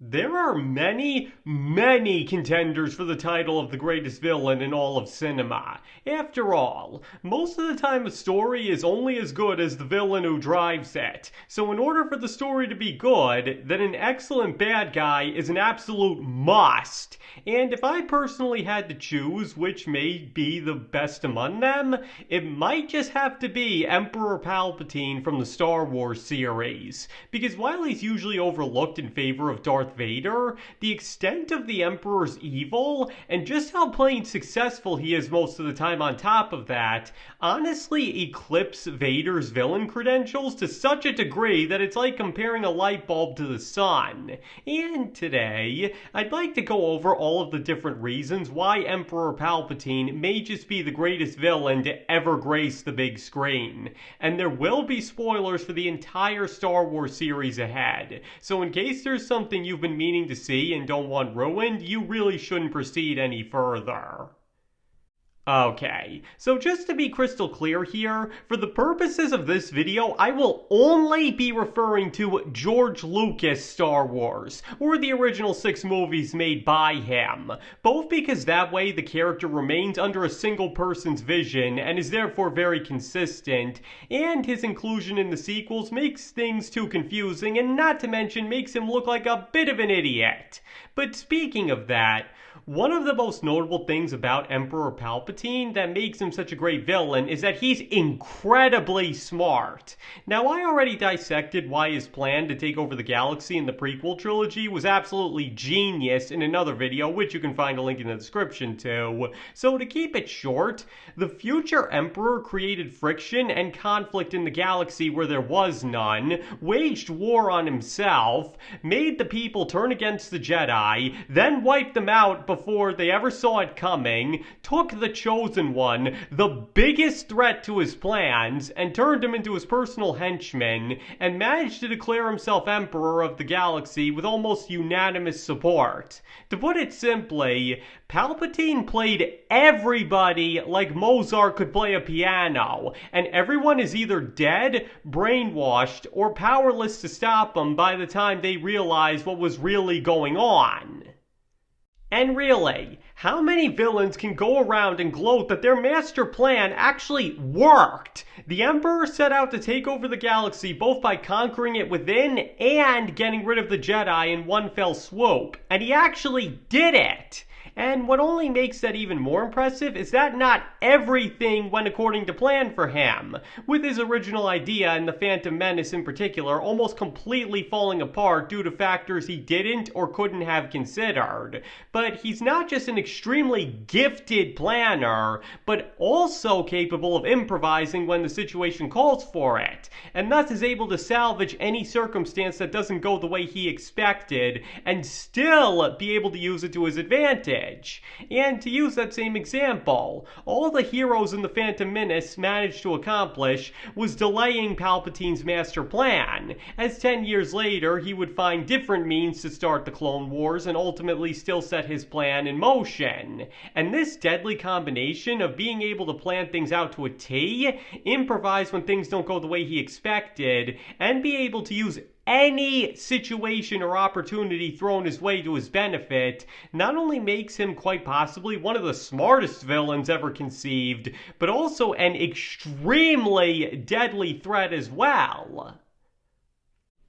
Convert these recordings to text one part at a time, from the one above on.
There are many, many contenders for the title of the greatest villain in all of cinema. After all, most of the time a story is only as good as the villain who drives it. So in order for the story to be good, then an excellent bad guy is an absolute must. And if I personally had to choose which may be the best among them, it might just have to be Emperor Palpatine from the Star Wars series. Because while he's usually overlooked in favor of Darth Vader, the extent of the Emperor's evil, and just how plain successful he is most of the time on top of that, honestly eclipse Vader's villain credentials to such a degree that it's like comparing a light bulb to the sun. And today, I'd like to go over all of the different reasons why Emperor Palpatine may just be the greatest villain to ever grace the big screen. And there will be spoilers for the entire Star Wars series ahead, so in case there's something you've been meaning to see and don't want ruined, you really shouldn't proceed any further. Okay, so just to be crystal clear here, for the purposes of this video, I will only be referring to George Lucas' Star Wars, or the original 6 movies made by him, both because that way the character remains under a single person's vision and is therefore very consistent, and his inclusion in the sequels makes things too confusing and not to mention makes him look like a bit of an idiot. But speaking of that, one of the most notable things about Emperor Palpatine that makes him such a great villain is that he's incredibly smart. Now, I already dissected why his plan to take over the galaxy in the prequel trilogy was absolutely genius in another video, which you can find a link in the description to. So to keep it short, the future Emperor created friction and conflict in the galaxy where there was none, waged war on himself, made the people turn against the Jedi, then wiped them out before they ever saw it coming, took the Chosen One, the biggest threat to his plans, and turned him into his personal henchman, and managed to declare himself Emperor of the galaxy with almost unanimous support. To put it simply, Palpatine played everybody like Mozart could play a piano, and everyone is either dead, brainwashed, or powerless to stop him by the time they realize what was really going on. And really, how many villains can go around and gloat that their master plan actually worked? The Emperor set out to take over the galaxy both by conquering it within and getting rid of the Jedi in one fell swoop, and he actually did it! And what only makes that even more impressive is that not everything went according to plan for him, with his original idea and the Phantom Menace in particular almost completely falling apart due to factors he didn't or couldn't have considered. But he's not just an extremely gifted planner, but also capable of improvising when the situation calls for it, and thus is able to salvage any circumstance that doesn't go the way he expected, and still be able to use it to his advantage. And to use that same example, all the heroes in the Phantom Menace managed to accomplish was delaying Palpatine's master plan, as 10 years later he would find different means to start the Clone Wars and ultimately still set his plan in motion. And this deadly combination of being able to plan things out to a T, improvise when things don't go the way he expected, and be able to use any situation or opportunity thrown his way to his benefit not only makes him quite possibly one of the smartest villains ever conceived, but also an extremely deadly threat as well.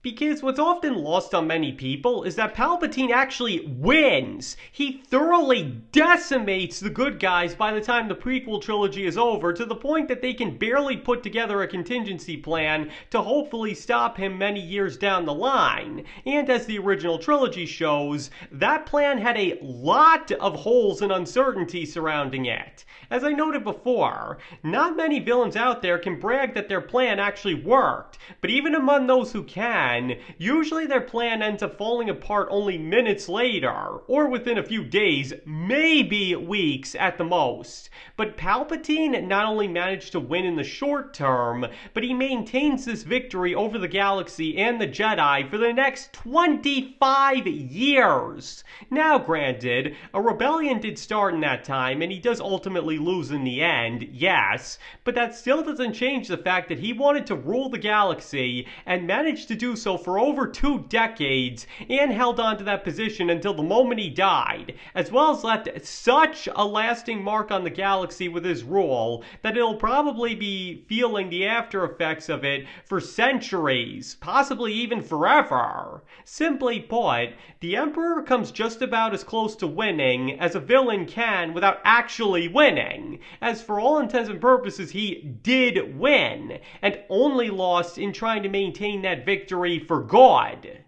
Because what's often lost on many people is that Palpatine actually wins. He thoroughly decimates the good guys by the time the prequel trilogy is over, to the point that they can barely put together a contingency plan to hopefully stop him many years down the line. And as the original trilogy shows, that plan had a lot of holes and uncertainty surrounding it. As I noted before, not many villains out there can brag that their plan actually worked, but even among those who can, usually their plan ends up falling apart only minutes later, or within a few days, maybe weeks at the most. But Palpatine not only managed to win in the short term, but he maintains this victory over the galaxy and the Jedi for the next 25 years. Now granted, a rebellion did start in that time, and he does ultimately lose in the end, yes, but that still doesn't change the fact that he wanted to rule the galaxy and managed to do so for over 2 decades and held on to that position until the moment he died, as well as left such a lasting mark on the galaxy with his rule that it'll probably be feeling the after effects of it for centuries, possibly even forever. Simply put, the Emperor comes just about as close to winning as a villain can without actually winning, as for all intents and purposes he did win, and only lost in trying to maintain that victory for good.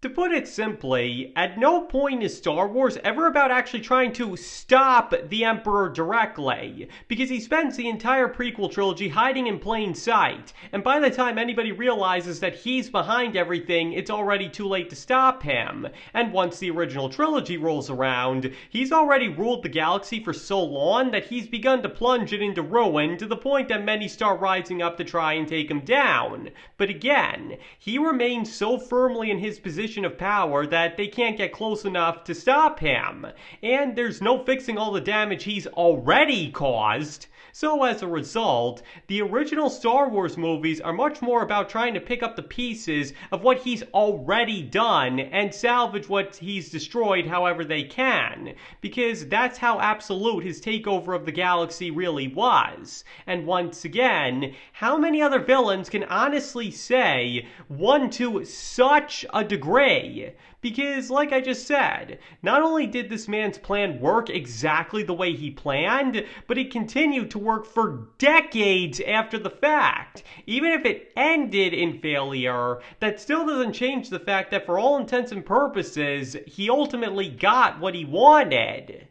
To put it simply, at no point is Star Wars ever about actually trying to stop the Emperor directly, because he spends the entire prequel trilogy hiding in plain sight, and by the time anybody realizes that he's behind everything, it's already too late to stop him. And once the original trilogy rolls around, he's already ruled the galaxy for so long that he's begun to plunge it into ruin to the point that many start rising up to try and take him down. But again, he remains so firmly in his position of power that they can't get close enough to stop him. And there's no fixing all the damage he's already caused. So as a result, the original Star Wars movies are much more about trying to pick up the pieces of what he's already done and salvage what he's destroyed however they can, because that's how absolute his takeover of the galaxy really was. And once again, how many other villains can honestly say won to such a degree? Because, like I just said, not only did this man's plan work exactly the way he planned, but it continued to work for decades after the fact. Even if it ended in failure, that still doesn't change the fact that for all intents and purposes, he ultimately got what he wanted.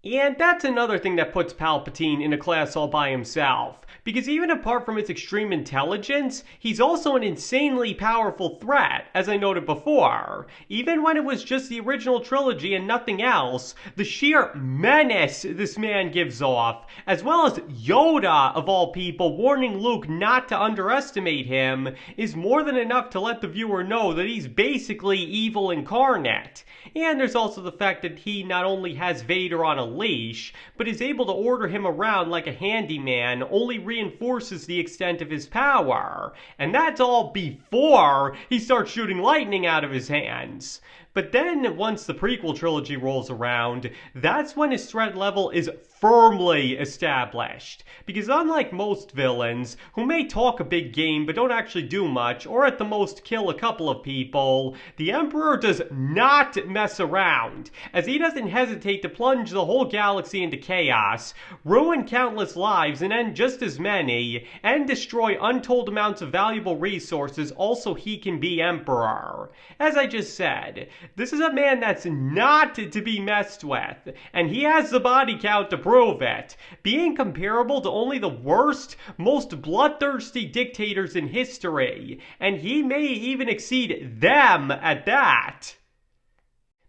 And that's another thing that puts Palpatine in a class all by himself, because even apart from his extreme intelligence, he's also an insanely powerful threat, as I noted before. Even when it was just the original trilogy and nothing else, the sheer menace this man gives off, as well as Yoda, of all people, warning Luke not to underestimate him, is more than enough to let the viewer know that he's basically evil incarnate. And there's also the fact that he not only has Vader on a leash, but is able to order him around like a handyman, only reinforces the extent of his power. And that's all before he starts shooting lightning out of his hands. But then, once the prequel trilogy rolls around, that's when his threat level is firmly established. Because unlike most villains, who may talk a big game but don't actually do much, or at the most kill a couple of people, the Emperor does not mess around, as he doesn't hesitate to plunge the whole galaxy into chaos, ruin countless lives and end just as many, and destroy untold amounts of valuable resources also he can be Emperor. As I just said, this is a man that's not to be messed with, and he has the body count to prove it, being comparable to only the worst, most bloodthirsty dictators in history, and he may even exceed them at that.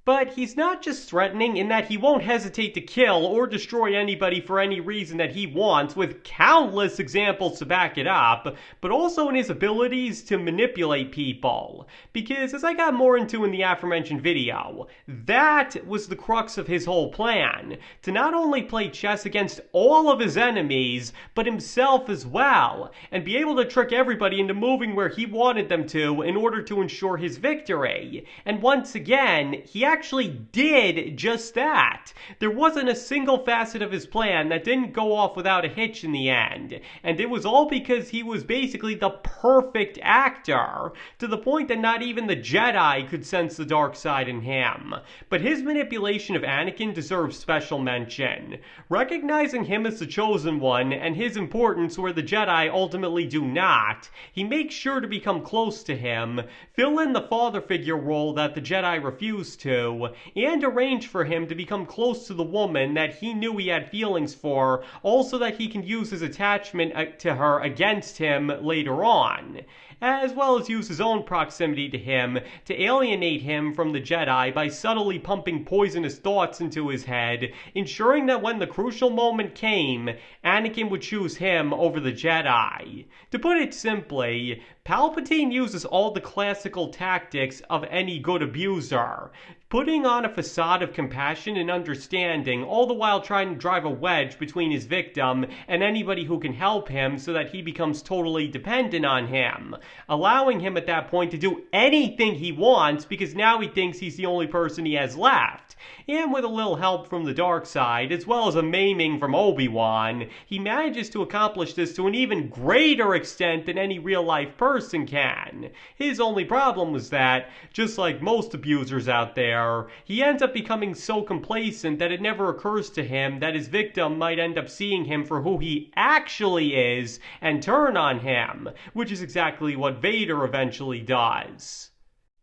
But he's not just threatening in that he won't hesitate to kill or destroy anybody for any reason that he wants, with countless examples to back it up, but also in his abilities to manipulate people. Because, as I got more into in the aforementioned video, that was the crux of his whole plan, to not only play chess against all of his enemies, but himself as well, and be able to trick everybody into moving where he wanted them to in order to ensure his victory. And once again, he actually did just that. There wasn't a single facet of his plan that didn't go off without a hitch in the end, and it was all because he was basically the perfect actor, to the point that not even the Jedi could sense the dark side in him. But his manipulation of Anakin deserves special mention. Recognizing him as the chosen one and his importance where the Jedi ultimately do not, he makes sure to become close to him, fill in the father figure role that the Jedi refused to, and arrange for him to become close to the woman that he knew he had feelings for, also that he can use his attachment to her against him later on, as well as use his own proximity to him to alienate him from the Jedi by subtly pumping poisonous thoughts into his head, ensuring that when the crucial moment came, Anakin would choose him over the Jedi. To put it simply, Palpatine uses all the classical tactics of any good abuser, putting on a facade of compassion and understanding, all the while trying to drive a wedge between his victim and anybody who can help him so that he becomes totally dependent on him, allowing him at that point to do anything he wants because now he thinks he's the only person he has left. And with a little help from the dark side, as well as a maiming from Obi-Wan, he manages to accomplish this to an even greater extent than any real-life person can. His only problem was that, just like most abusers out there, he ends up becoming so complacent that it never occurs to him that his victim might end up seeing him for who he actually is and turn on him, which is exactly what Vader eventually does.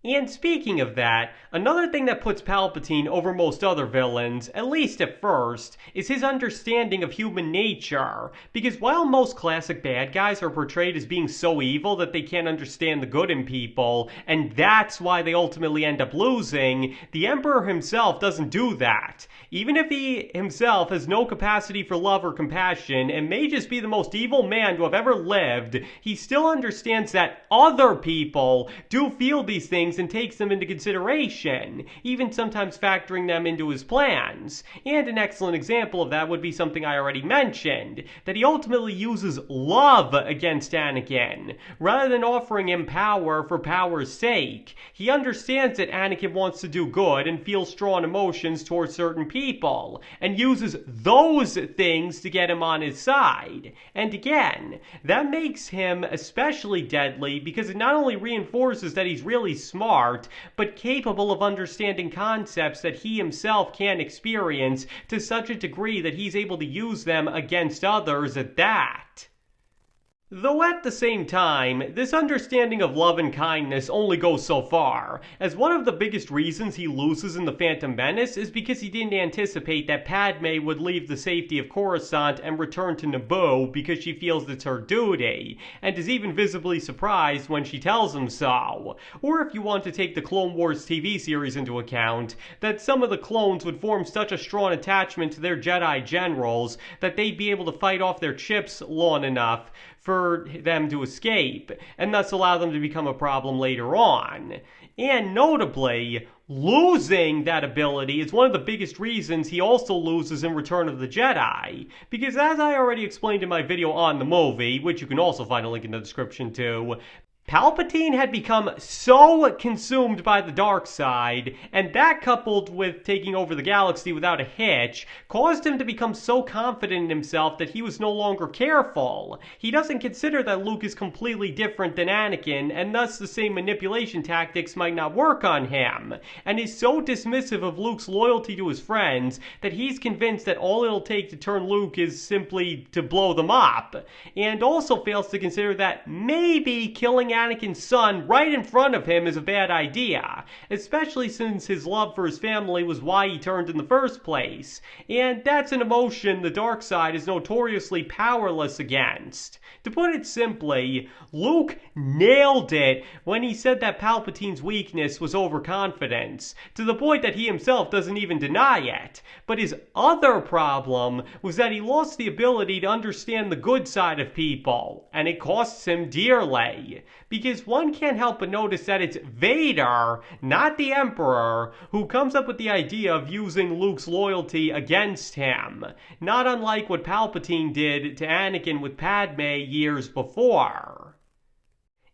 And speaking of that, another thing that puts Palpatine over most other villains, at least at first, is his understanding of human nature. Because while most classic bad guys are portrayed as being so evil that they can't understand the good in people, and that's why they ultimately end up losing, the Emperor himself doesn't do that. Even if he himself has no capacity for love or compassion and may just be the most evil man to have ever lived, he still understands that other people do feel these things and takes them into consideration, even sometimes factoring them into his plans. And an excellent example of that would be something I already mentioned, that he ultimately uses love against Anakin, rather than offering him power for power's sake. He understands that Anakin wants to do good and feels strong emotions towards certain people, and uses those things to get him on his side. And again, that makes him especially deadly because it not only reinforces that he's really smart, but capable of understanding concepts that he himself can't experience to such a degree that he's able to use them against others at that. Though at the same time, this understanding of love and kindness only goes so far, as one of the biggest reasons he loses in The Phantom Menace is because he didn't anticipate that Padme would leave the safety of Coruscant and return to Naboo because she feels it's her duty, and is even visibly surprised when she tells him so. Or if you want to take the Clone Wars TV series into account, that some of the clones would form such a strong attachment to their Jedi generals that they'd be able to fight off their chips long enough for them to escape, and thus allow them to become a problem later on. And notably, losing that ability is one of the biggest reasons he also loses in Return of the Jedi. Because as I already explained in my video on the movie, which you can also find a link in the description to, Palpatine had become so consumed by the dark side, and that coupled with taking over the galaxy without a hitch, caused him to become so confident in himself that he was no longer careful. He doesn't consider that Luke is completely different than Anakin, and thus the same manipulation tactics might not work on him, and is so dismissive of Luke's loyalty to his friends that he's convinced that all it'll take to turn Luke is simply to blow them up, and also fails to consider that maybe killing Anakin's son right in front of him is a bad idea, especially since his love for his family was why he turned in the first place, and that's an emotion the dark side is notoriously powerless against. To put it simply, Luke nailed it when he said that Palpatine's weakness was overconfidence, to the point that he himself doesn't even deny it. But his other problem was that he lost the ability to understand the good side of people, and it costs him dearly. Because one can't help but notice that it's Vader, not the Emperor, who comes up with the idea of using Luke's loyalty against him, not unlike what Palpatine did to Anakin with Padme years before.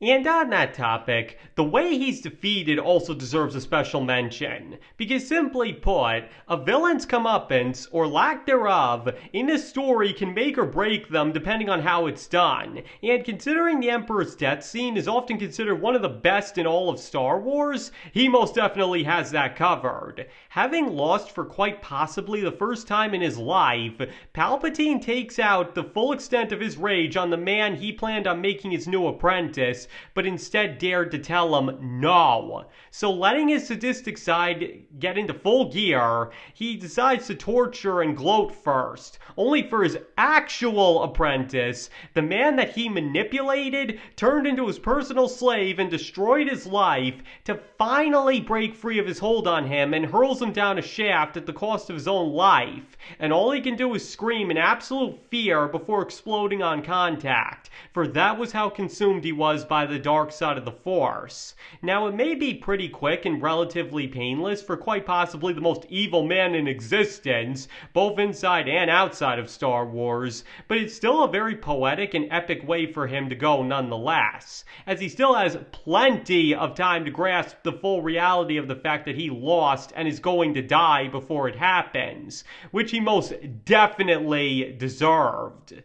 And on that topic, the way he's defeated also deserves a special mention, because simply put, a villain's comeuppance, or lack thereof, in a story can make or break them depending on how it's done, and considering the Emperor's death scene is often considered one of the best in all of Star Wars, he most definitely has that covered. Having lost for quite possibly the first time in his life, Palpatine takes out the full extent of his rage on the man he planned on making his new apprentice, but instead dared to tell him no. So letting his sadistic side get into full gear, he decides to torture and gloat first, only for his actual apprentice, the man that he manipulated, turned into his personal slave and destroyed his life, to finally break free of his hold on him and hurls him down a shaft at the cost of his own life, and all he can do is scream in absolute fear before exploding on contact, for that was how consumed he was by by the dark side of the Force. Now, it may be pretty quick and relatively painless for quite possibly the most evil man in existence, both inside and outside of Star Wars, but it's still a very poetic and epic way for him to go nonetheless, as he still has plenty of time to grasp the full reality of the fact that he lost and is going to die before it happens, which he most definitely deserved.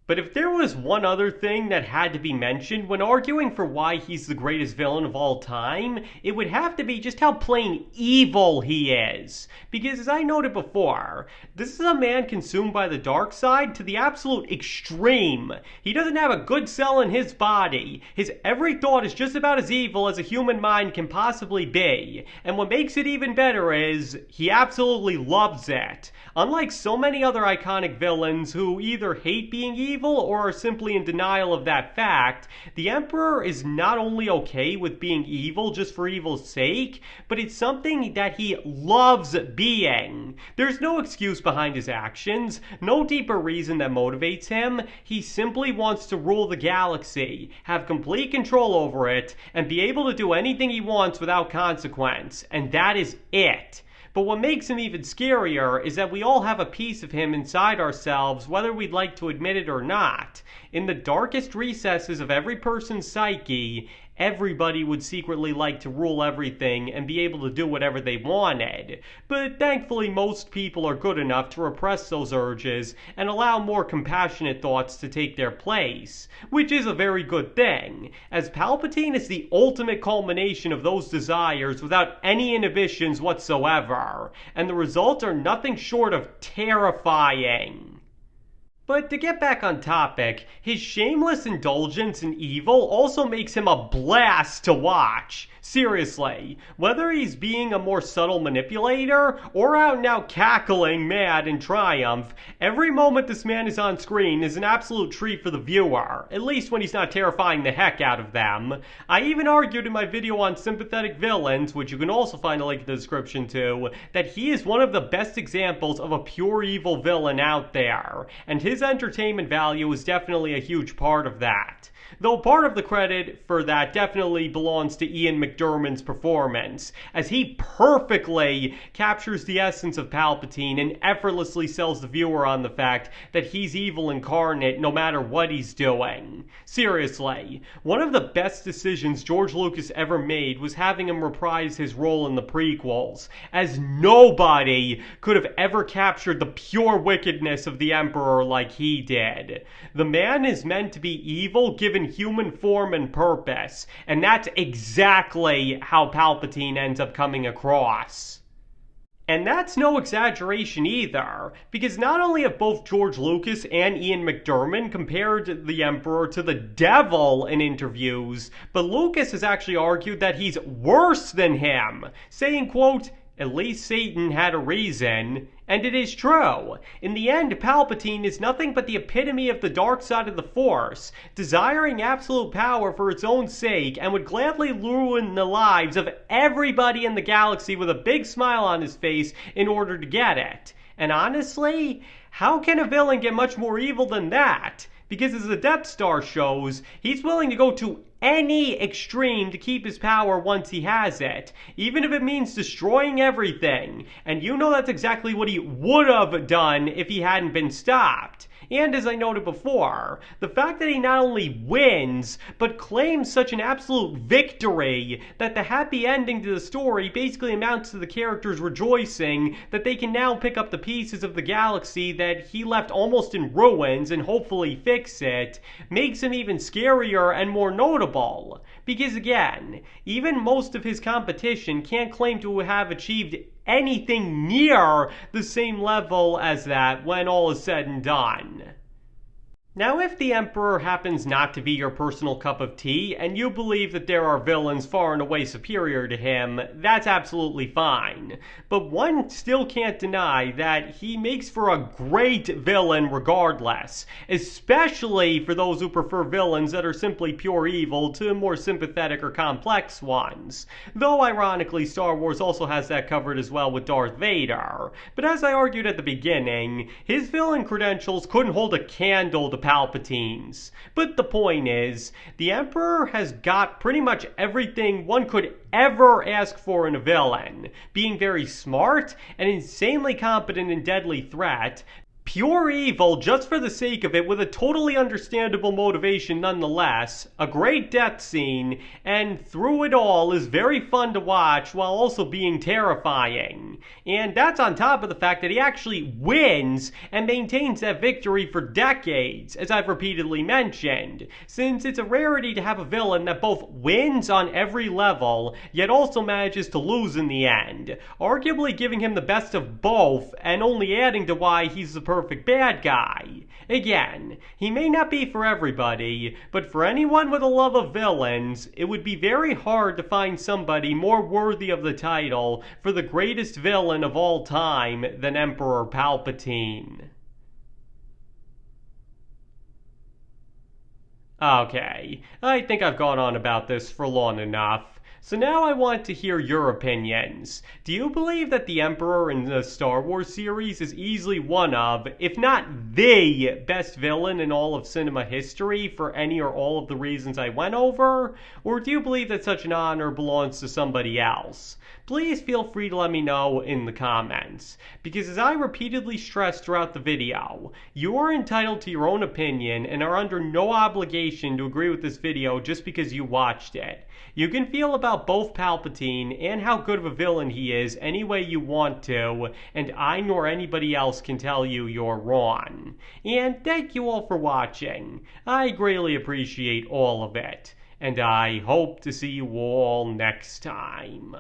But if there was one other thing that had to be mentioned when arguing for why he's the greatest villain of all time, it would have to be just how plain evil he is. Because as I noted before, this is a man consumed by the dark side to the absolute extreme. He doesn't have a good cell in his body. His every thought is just about as evil as a human mind can possibly be. And what makes it even better is, he absolutely loves it. Unlike so many other iconic villains who either hate being evil or are simply in denial of that fact, the Emperor is not only okay with being evil just for evil's sake, but it's something that he loves being. There's no excuse behind his actions, no deeper reason that motivates him. He simply wants to rule the galaxy, have complete control over it, and be able to do anything he wants without consequence, and that is it. But what makes him even scarier is that we all have a piece of him inside ourselves, whether we'd like to admit it or not. In the darkest recesses of every person's psyche, everybody would secretly like to rule everything and be able to do whatever they wanted. But thankfully most people are good enough to repress those urges and allow more compassionate thoughts to take their place, which is a very good thing, as Palpatine is the ultimate culmination of those desires without any inhibitions whatsoever, and the results are nothing short of terrifying. But to get back on topic, his shameless indulgence in evil also makes him a blast to watch. Seriously, whether he's being a more subtle manipulator or out and out cackling mad in triumph, every moment this man is on screen is an absolute treat for the viewer, at least when he's not terrifying the heck out of them. I even argued in my video on sympathetic villains, which you can also find a link in the description to, that he is one of the best examples of a pure evil villain out there, and his entertainment value is definitely a huge part of that. Though part of the credit for that definitely belongs to Ian McDiarmid's performance, as he perfectly captures the essence of Palpatine and effortlessly sells the viewer on the fact that he's evil incarnate no matter what he's doing. Seriously, one of the best decisions George Lucas ever made was having him reprise his role in the prequels, as nobody could have ever captured the pure wickedness of the Emperor like he did. The man is meant to be evil given human form and purpose, and that's exactly how Palpatine ends up coming across. And that's no exaggeration either, because not only have both George Lucas and Ian McDiarmid compared the Emperor to the devil in interviews, but Lucas has actually argued that he's worse than him, saying, quote, "At least Satan had a reason." And it is true. In the end, Palpatine is nothing but the epitome of the dark side of the Force, desiring absolute power for its own sake, and would gladly ruin the lives of everybody in the galaxy with a big smile on his face in order to get it. And honestly, how can a villain get much more evil than that? Because as the Death Star shows, he's willing to go to any extreme to keep his power once he has it, even if it means destroying everything. And you know that's exactly what he would have done if he hadn't been stopped. And as I noted before, the fact that he not only wins, but claims such an absolute victory that the happy ending to the story basically amounts to the characters rejoicing that they can now pick up the pieces of the galaxy that he left almost in ruins and hopefully fix it, makes him even scarier and more notable. Because again, even most of his competition can't claim to have achieved anything near the same level as that when all is said and done. Now, if the Emperor happens not to be your personal cup of tea, and you believe that there are villains far and away superior to him, that's absolutely fine. But one still can't deny that he makes for a great villain regardless, especially for those who prefer villains that are simply pure evil to more sympathetic or complex ones. Though, ironically, Star Wars also has that covered as well with Darth Vader. But as I argued at the beginning, his villain credentials couldn't hold a candle to Palpatines. But the point is, the Emperor has got pretty much everything one could ever ask for in a villain, being very smart, an insanely competent and deadly threat, pure evil just for the sake of it with a totally understandable motivation nonetheless, a great death scene, and through it all is very fun to watch while also being terrifying. And that's on top of the fact that he actually wins and maintains that victory for decades, as I've repeatedly mentioned, since it's a rarity to have a villain that both wins on every level, yet also manages to lose in the end, arguably giving him the best of both and only adding to why he's the perfect bad guy. Again, he may not be for everybody, but for anyone with a love of villains, it would be very hard to find somebody more worthy of the title for the greatest villain of all time than Emperor Palpatine. Okay, I think I've gone on about this for long enough. So now I want to hear your opinions. Do you believe that the Emperor in the Star Wars series is easily one of, if not the best villain in all of cinema history for any or all of the reasons I went over? Or do you believe that such an honor belongs to somebody else? Please feel free to let me know in the comments, because as I repeatedly stressed throughout the video, you are entitled to your own opinion and are under no obligation to agree with this video just because you watched it. You can feel about both Palpatine and how good of a villain he is any way you want to, and I nor anybody else can tell you you're wrong. And thank you all for watching. I greatly appreciate all of it, and I hope to see you all next time.